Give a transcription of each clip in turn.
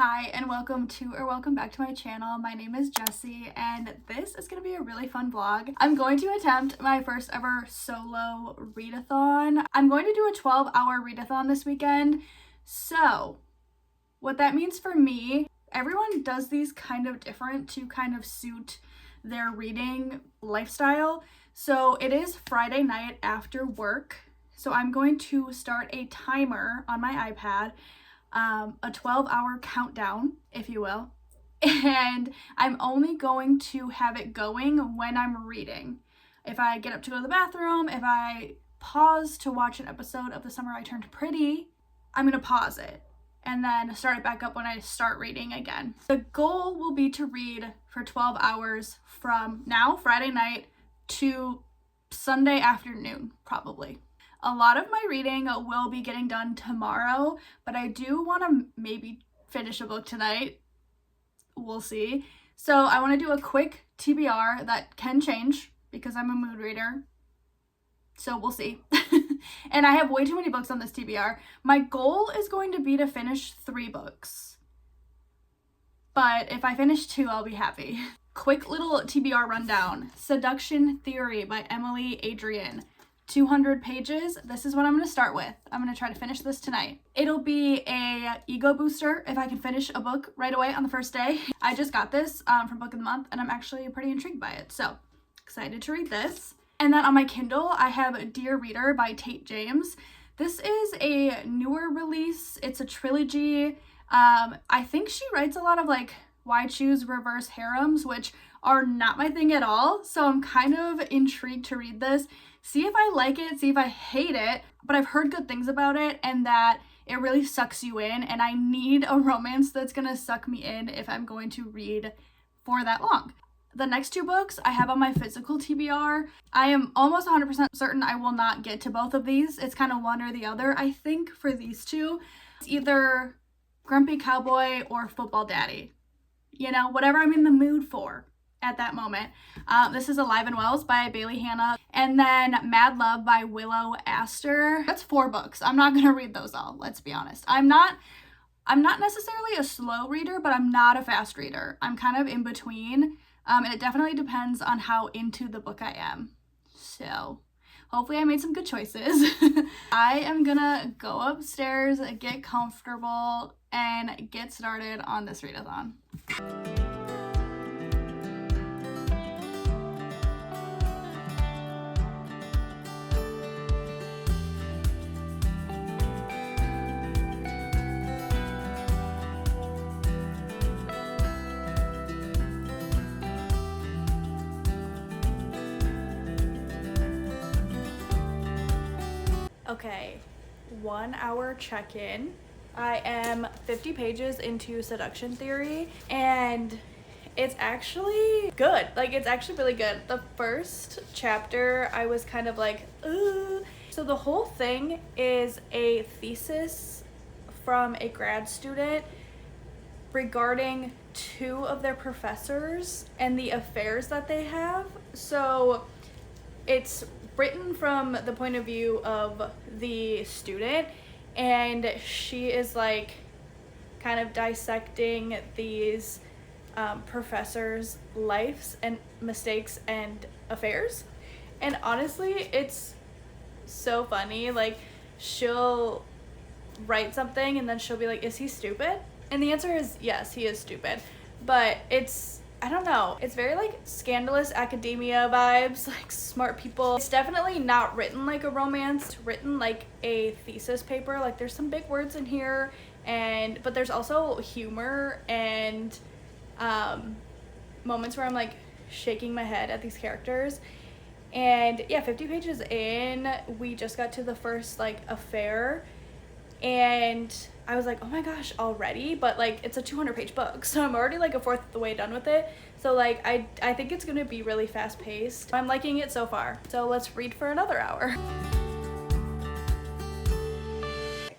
Hi and welcome back to my channel. My name is Jessie and this is going to be a really fun vlog. I'm going to attempt my first ever solo readathon. I'm going to do a 12-hour readathon this weekend. So what that means for me, everyone does these kind of different to kind of suit their reading lifestyle. So it is Friday night after work. So I'm going to start a timer on my iPad, a 12-hour countdown, if you will, and I'm only going to have it going when I'm reading. If I get up to go to the bathroom, if I pause to watch an episode of The Summer I Turned Pretty, I'm going to pause it and then start it back up when I start reading again. The goal will be to read for 12 hours from now, Friday night, to Sunday afternoon, probably. A lot of my reading will be getting done tomorrow, but I do want to maybe finish a book tonight. We'll see. So I want to do a quick TBR that can change because I'm a mood reader. So we'll see. And I have way too many books on this TBR. My goal is going to be to finish 3 books. But if I finish 2, I'll be happy. Quick little TBR rundown. Seduction Theory by Emily Adrian. 200 pages. This is what I'm going to start with. I'm going to try to finish this tonight. It'll be a ego booster if I can finish a book right away on the first day. I just got this from Book of the Month and I'm actually pretty intrigued by it. So excited to read this. And then on my Kindle, I have Dear Reader by Tate James. This is a newer release. It's a trilogy. I think she writes a lot of like why choose reverse harems, which are not my thing at all. So I'm kind of intrigued to read this. See if I like it, see if I hate it, but I've heard good things about it and that it really sucks you in, and I need a romance that's gonna suck me in if I'm going to read for that long. The next 2 books I have on my physical TBR. I am almost 100% certain I will not get to both of these. It's kind of one or the other, I think, for these 2. It's either Grumpy Cowboy or Football Daddy. You know, whatever I'm in the mood for at that moment. This is Alive and Wells by Bailey Hannah, and then Mad Love by Willow Astor. That's 4 books. I'm not gonna read those all, let's be honest. I'm not necessarily a slow reader, but I'm not a fast reader. I'm kind of in between, and it definitely depends on how into the book I am. So hopefully I made some good choices. I am gonna go upstairs, get comfortable, and get started on this readathon. Okay, 1 hour check-in. I am 50 pages into Seduction Theory and it's actually good. Like, it's actually really good. The first chapter I was kind of like, ooh. So the whole thing is a thesis from a grad student regarding 2 of their professors and the affairs that they have. So it's written from the point of view of the student, and she is like kind of dissecting these professors' lives and mistakes and affairs. And honestly, it's so funny. Like, she'll write something and then she'll be like, is he stupid? And the answer is yes, he is stupid. But it's, I don't know, it's very like scandalous academia vibes, like smart people. It's definitely not written like a romance, it's written like a thesis paper. Like, there's some big words in here, but there's also humor and moments where I'm like shaking my head at these characters. And yeah, 50 pages in, we just got to the first like affair, and I was like, oh my gosh, already? But like, it's a 200-page book, so I'm already like a fourth of the way done with it. So like, I think it's gonna be really fast paced. I'm liking it so far. So let's read for another hour.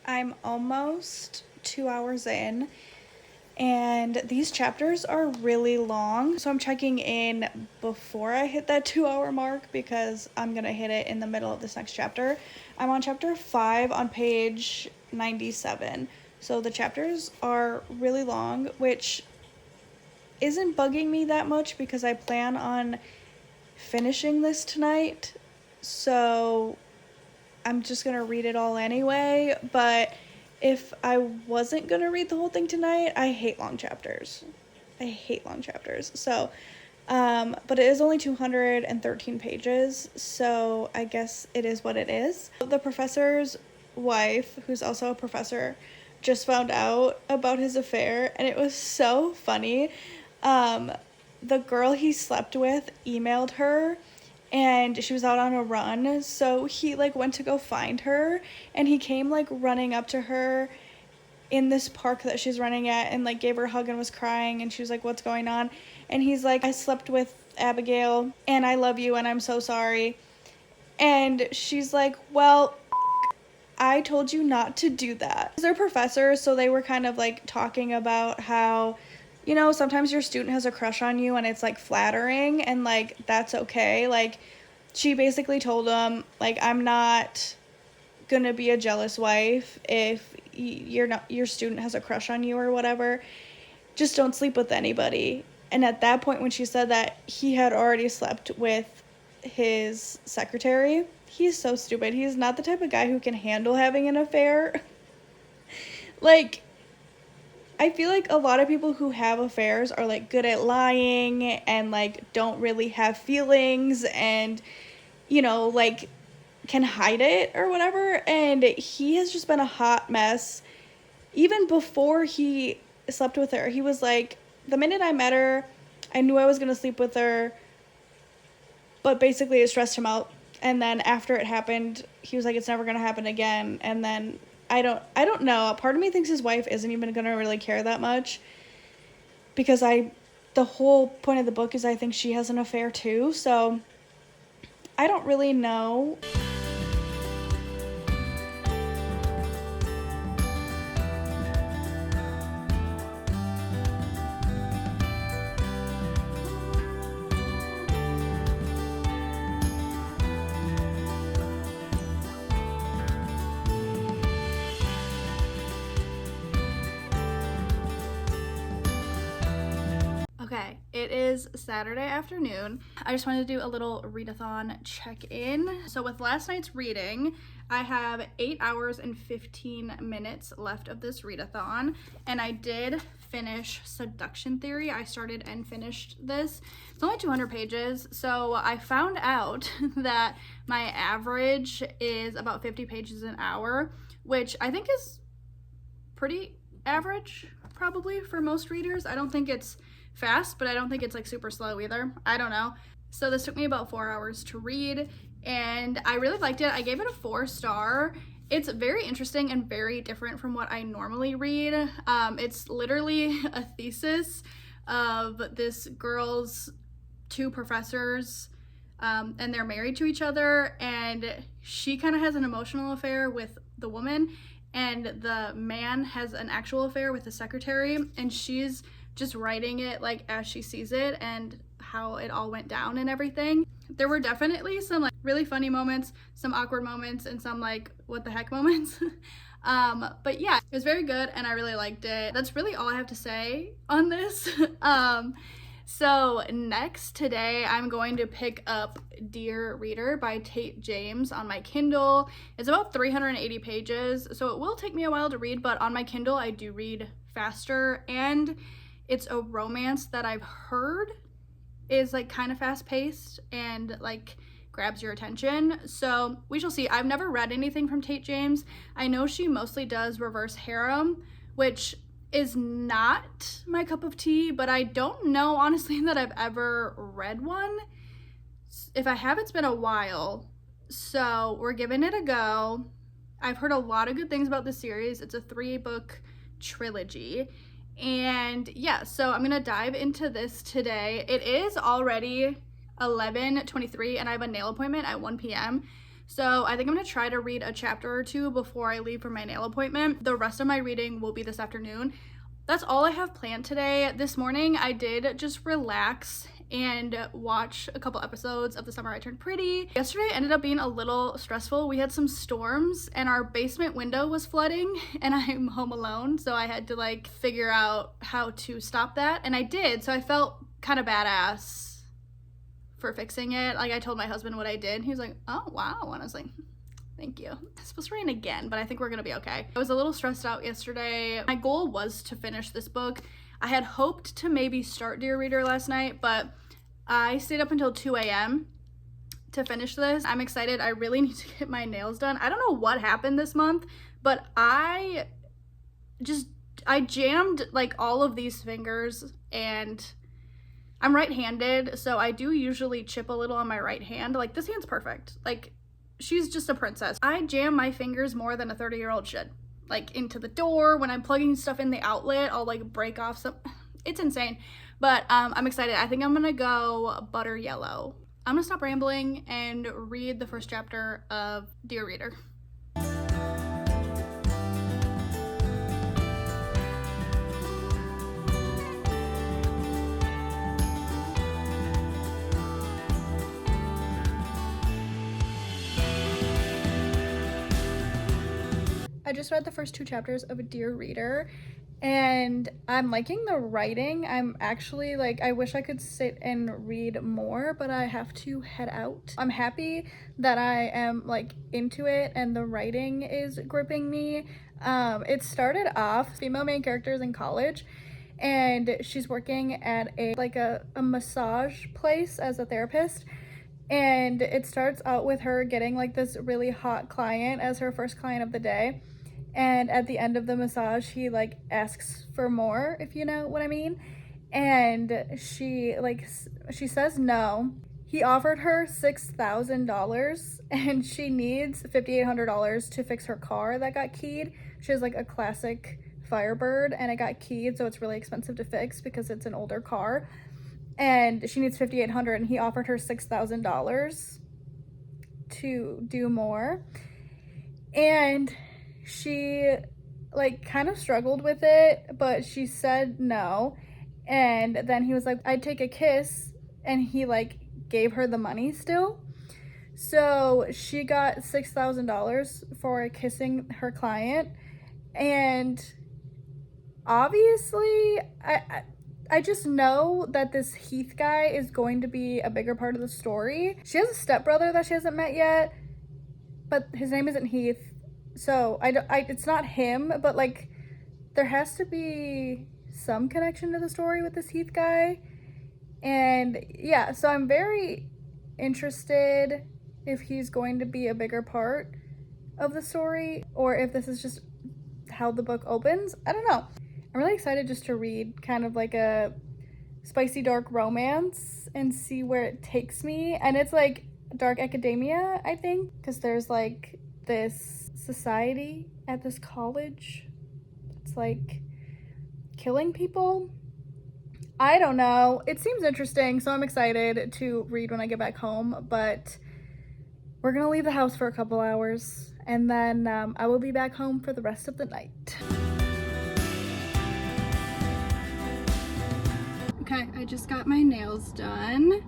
I'm almost 2 hours in, and these chapters are really long. So I'm checking in before I hit that 2 hour mark because I'm gonna hit it in the middle of this next chapter. I'm on chapter 5 on page 97. So the chapters are really long, which isn't bugging me that much because I plan on finishing this tonight. So I'm just gonna read it all anyway. But if I wasn't gonna read the whole thing tonight, I hate long chapters. So, but it is only 213 pages, so I guess it is what it is. The professor's wife, who's also a professor, just found out about his affair, and it was so funny. The girl he slept with emailed her, and she was out on a run, so he like went to go find her, and he came like running up to her in this park that she's running at and like gave her a hug and was crying, and she was like, what's going on? And he's like, I slept with Abigail and I love you and I'm so sorry. And she's like, well, I told you not to do that. They're professors, so they were kind of like talking about how, you know, sometimes your student has a crush on you and it's like flattering, and like that's okay. Like she basically told him like, I'm not gonna be a jealous wife if your student has a crush on you or whatever. Just don't sleep with anybody. And at that point when she said that, he had already slept with his secretary. He's so stupid. He's not the type of guy who can handle having an affair. Like, I feel like a lot of people who have affairs are like good at lying and like don't really have feelings and, you know, like can hide it or whatever. And he has just been a hot mess. Even before he slept with her, he was like, the minute I met her, I knew I was going to sleep with her, but basically it stressed him out. And then after it happened, he was like, it's never going to happen again. And then I don't know. Part of me thinks his wife isn't even going to really care that much, because the whole point of the book is I think she has an affair too. So I don't really know. Okay, it is Saturday afternoon. I just wanted to do a little readathon check-in. So with last night's reading, I have 8 hours and 15 minutes left of this readathon, and I did finish Seduction Theory. I started and finished this. It's only 200 pages, so I found out that my average is about 50 pages an hour, which I think is pretty average probably for most readers. I don't think it's fast, but I don't think it's like super slow either. I don't know. So this took me about 4 hours to read, and I really liked it. I gave it a 4-star. It's very interesting and very different from what I normally read. It's literally a thesis of this girl's 2 professors, and they're married to each other, and she kind of has an emotional affair with the woman, and the man has an actual affair with the secretary, and she's just writing it like as she sees it and how it all went down and everything. There were definitely some like really funny moments, some awkward moments, and some like what the heck moments. But yeah, it was very good and I really liked it. That's really all I have to say on this. So next today I'm going to pick up Dear Reader by Tate James on my Kindle. It's about 380 pages, so it will take me a while to read, but on my Kindle I do read faster, and it's a romance that I've heard is like kind of fast paced and like grabs your attention. So we shall see. I've never read anything from Tate James. I know she mostly does reverse harem, which is not my cup of tea, but I don't know honestly that I've ever read one. If I have, it's been a while. So we're giving it a go. I've heard a lot of good things about this series. It's a 3-book trilogy. And yeah, so I'm gonna dive into this today. It is already 11:23 and I have a nail appointment at 1 p.m. So I think I'm gonna try to read a chapter or 2 before I leave for my nail appointment. The rest of my reading will be this afternoon. That's all I have planned today. This morning I did just relax and watch a couple episodes of The Summer I Turned Pretty. Yesterday ended up being a little stressful. We had some storms and our basement window was flooding, and I'm home alone, so I had to like figure out how to stop that, and I did. So I felt kind of badass for fixing it. Like, I told my husband what I did. He was like, oh wow, and I was like, thank you. It's supposed to rain again, but I think we're gonna be okay. I was a little stressed out yesterday. My goal was to finish this book. I had hoped to maybe start Dear Reader last night, but I stayed up until 2 a.m. to finish this. I'm excited. I really need to get my nails done. I don't know what happened this month, but I jammed like all of these fingers, and I'm right-handed, so I do usually chip a little on my right hand. Like, this hand's perfect. Like, she's just a princess. I jam my fingers more than a 30-year-old should. Like, into the door. When I'm plugging stuff in the outlet, I'll like break off some. It's insane. But I'm excited. I think I'm gonna go butter yellow. I'm gonna stop rambling and read the first chapter of Dear Reader. I just read the first 2 chapters of Dear Reader, and I'm liking the writing. I'm actually like, I wish I could sit and read more, but I have to head out. I'm happy that I am like into it and the writing is gripping me. It started off, female main characters in college, and she's working at a massage place as a therapist. And it starts out with her getting like this really hot client as her first client of the day. And at the end of the massage, he like asks for more, if you know what I mean. And she says no. He offered her $6,000 and she needs $5,800 to fix her car that got keyed. She has like a classic Firebird and it got keyed, so it's really expensive to fix because it's an older car. And she needs $5,800 and he offered her $6,000 to do more. And she like kind of struggled with it, but she said no. And then he was like, I'd take a kiss, and he like gave her the money still. So she got $6,000 for kissing her client. And obviously I just know that this Heath guy is going to be a bigger part of the story. She has a stepbrother that she hasn't met yet, but his name isn't Heath. So it's not him, but like there has to be some connection to the story with this Heath guy. And yeah, so I'm very interested if he's going to be a bigger part of the story or if this is just how the book opens. I don't know. I'm really excited just to read kind of like a spicy dark romance and see where it takes me. And it's like dark academia, I think, because there's like this society at this college. It's like killing people. I don't know. It seems interesting, so I'm excited to read when I get back home, but we're gonna leave the house for a couple hours and then I will be back home for the rest of the night. Okay, I just got my nails done.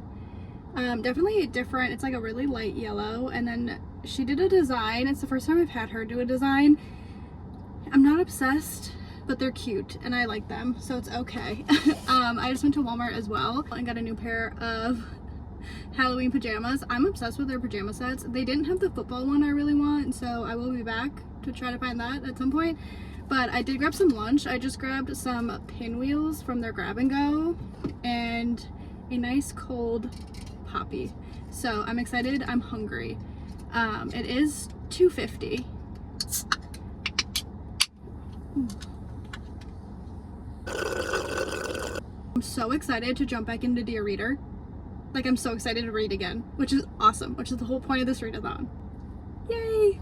Definitely different. It's like a really light yellow, and then she did a design. It's the first time I've had her do a design. I'm not obsessed, but they're cute and I like them, so it's okay. I just went to Walmart as well and got a new pair of Halloween pajamas. I'm obsessed with their pajama sets. They didn't have the football one I really want, so I will be back to try to find that at some point. But I did grab some lunch. I just grabbed some pinwheels from their grab and go and a nice cold Poppy. So I'm excited. I'm hungry. It is 2:50. I'm so excited to jump back into Dear Reader. Like, I'm so excited to read again, which is awesome, which is the whole point of this readathon. Yay!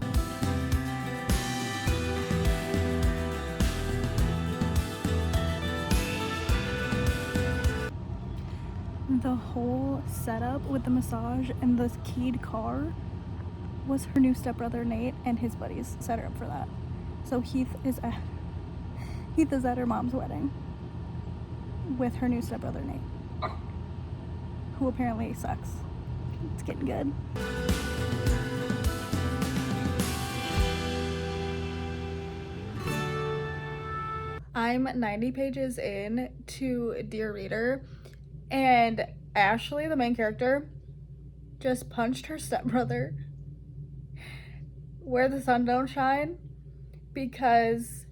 The whole setup with the massage and the keyed car was her new stepbrother Nate, and his buddies set her up for that. So Heath is at her mom's wedding with her new stepbrother Nate. who apparently sucks. It's getting good. I'm 90 pages in to Dear Reader, and Ashley, the main character, just punched her stepbrother where the sun don't shine, because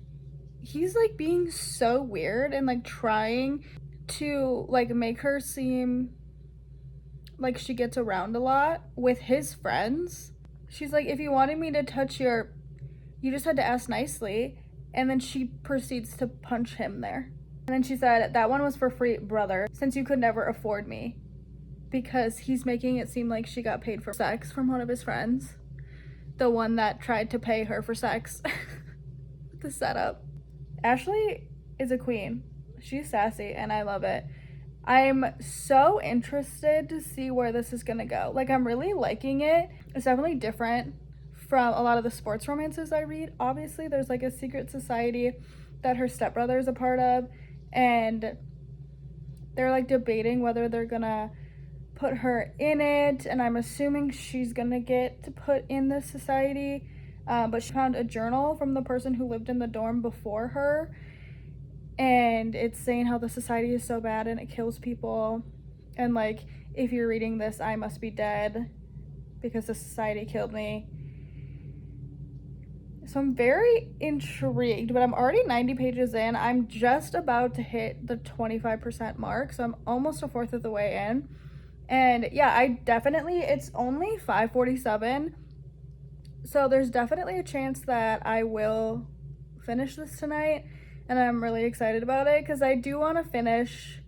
he's like being so weird and like trying to like make her seem like she gets around a lot with his friends. She's like, if you wanted me to touch you just had to ask nicely. And then she proceeds to punch him there. And then she said, that one was for free, brother, since you could never afford me. Because he's making it seem like she got paid for sex from one of his friends. The one that tried to pay her for sex. The setup. Ashley is a queen. She's sassy and I love it. I'm so interested to see where this is gonna go. Like, I'm really liking it. It's definitely different from a lot of the sports romances I read. Obviously, there's like a secret society that her stepbrother is a part of, and they're like debating whether they're gonna put her in it, and I'm assuming she's gonna get put in this society. But she found a journal from the person who lived in the dorm before her, and it's saying how the society is so bad and it kills people, and like, if you're reading this, I must be dead because the society killed me. So I'm very intrigued, but I'm already 90 pages in. I'm just about to hit the 25% mark, so I'm almost a fourth of the way in. And yeah, it's only 5:47, so there's definitely a chance that I will finish this tonight, and I'm really excited about it because I do want to finish.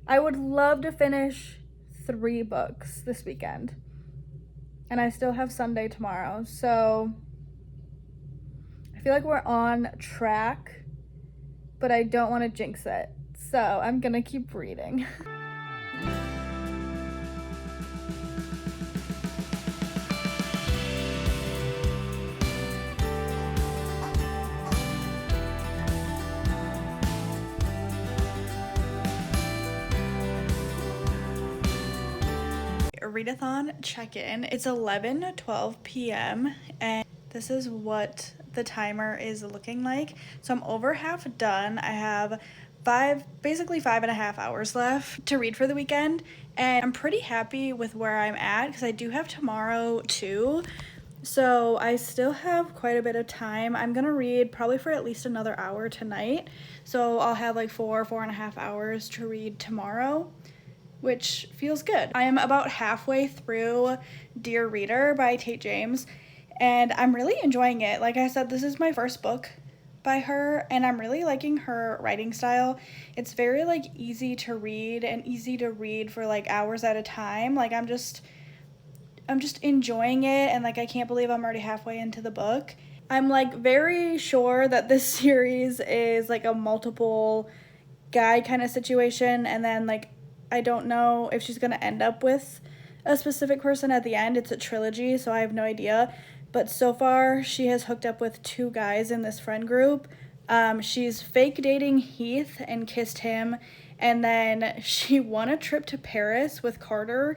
I would love to finish 3 books this weekend, and I still have Sunday tomorrow, so I feel like we're on track, but I don't want to jinx it, so I'm gonna keep reading. Readathon check-in. It's 11:12 p.m. and this is what the timer is looking like. So I'm over half done. I have basically 5.5 hours left to read for the weekend, and I'm pretty happy with where I'm at because I do have tomorrow too. So I still have quite a bit of time. I'm gonna read probably for at least another hour tonight. So I'll have like 4.5 hours to read tomorrow, which feels good. I am about halfway through Dear Reader by Tate James, and I'm really enjoying it. Like I said, this is my first book by her, and I'm really liking her writing style. It's very like easy to read and easy to read for like hours at a time. Like I'm just enjoying it, and like I can't believe I'm already halfway into the book. I'm like very sure that this series is like a multiple guy kind of situation, and then like I don't know if she's gonna end up with a specific person at the end. It's a trilogy, so I have no idea. But so far, she has hooked up with 2 guys in this friend group. She's fake dating Heath and kissed him, and then she won a trip to Paris with Carter,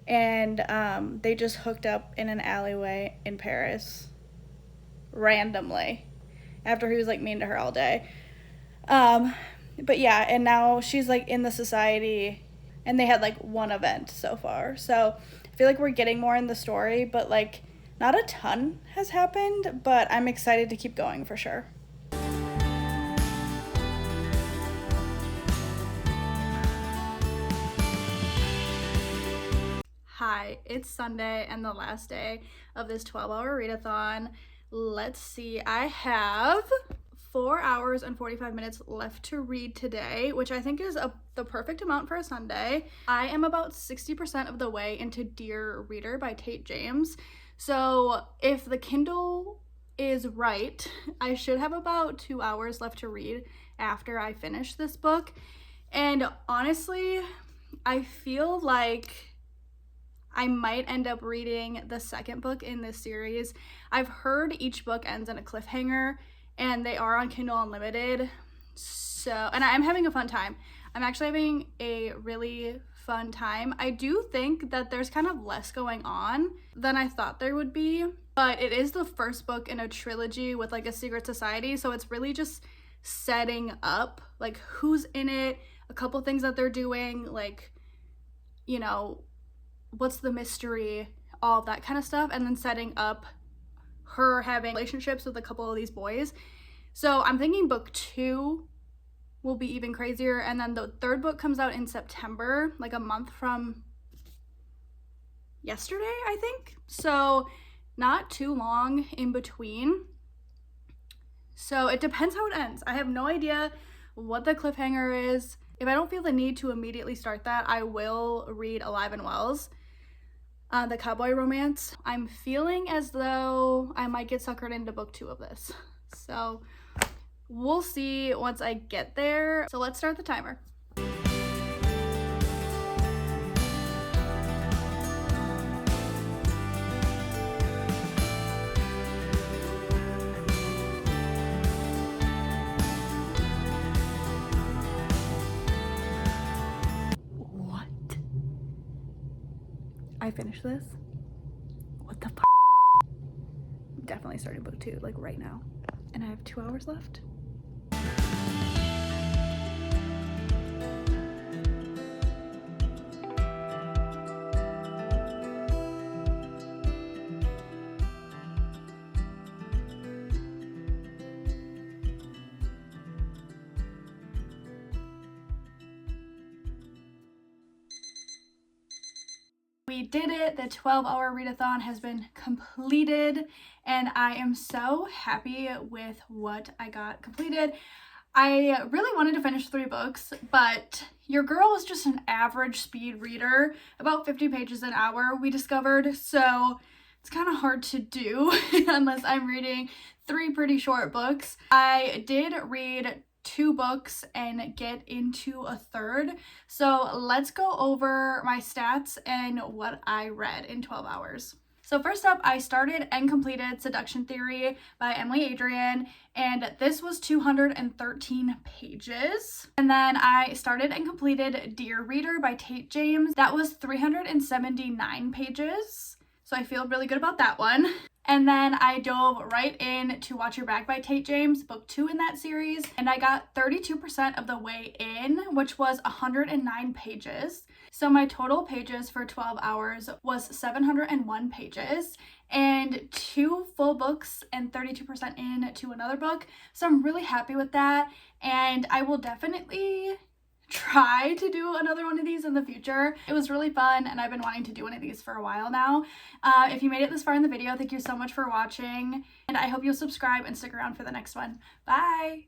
and they just hooked up in an alleyway in Paris randomly after he was like mean to her all day. But yeah, and now she's like in the society, and they had like 1 event so far. So I feel like we're getting more in the story, but like not a ton has happened, but I'm excited to keep going for sure. Hi, it's Sunday and the last day of this 12-hour readathon. Let's see, I have 4 hours and 45 minutes left to read today, which I think is the perfect amount for a Sunday. I am about 60% of the way into Dear Reader by Tate James. So if the Kindle is right, I should have about 2 hours left to read after I finish this book. And honestly, I feel like I might end up reading the second book in this series. I've heard each book ends in a cliffhanger, and they are on Kindle Unlimited. So, and I'm having a fun time. I'm actually having a really fun time. I do think that there's kind of less going on than I thought there would be, but it is the first book in a trilogy with like a secret society, so it's really just setting up like who's in it, a couple things that they're doing, like, you know, what's the mystery, all of that kind of stuff, and then setting up her having relationships with a couple of these boys. So I'm thinking book 2 will be even crazier, and then the third book comes out in September, like a month from yesterday, I think. So not too long in between. So it depends how it ends. I have no idea what the cliffhanger is. If I don't feel the need to immediately start that, I will read Alive and Wells, the cowboy romance. I'm feeling as though I might get suckered into book 2 of this. So we'll see once I get there. So let's start the timer. I finished this? What the f? I'm definitely starting book 2, like right now. And I have 2 hours left. We did it. The 12-hour readathon has been completed, and I am so happy with what I got completed. I really wanted to finish 3 books, but your girl was just an average speed reader, about 50 pages an hour, we discovered, so it's kind of hard to do unless I'm reading 3 pretty short books. I did read 2 books and get into a third. So let's go over my stats and what I read in 12 hours. So first up, I started and completed Seduction Theory by Emily Adrian, and this was 213 pages. And then I started and completed Dear Reader by Tate James. That was 379 pages. So I feel really good about that one. And then I dove right in to Watch Your Back by Tate James, book 2 in that series, and I got 32% of the way in, which was 109 pages. So my total pages for 12 hours was 701 pages, and 2 full books and 32% in to another book. So I'm really happy with that, and I will definitely try to do another one of these in the future. It was really fun, and I've been wanting to do one of these for a while now. If you made it this far in the video, thank you so much for watching, and I hope you'll subscribe and stick around for the next one. Bye!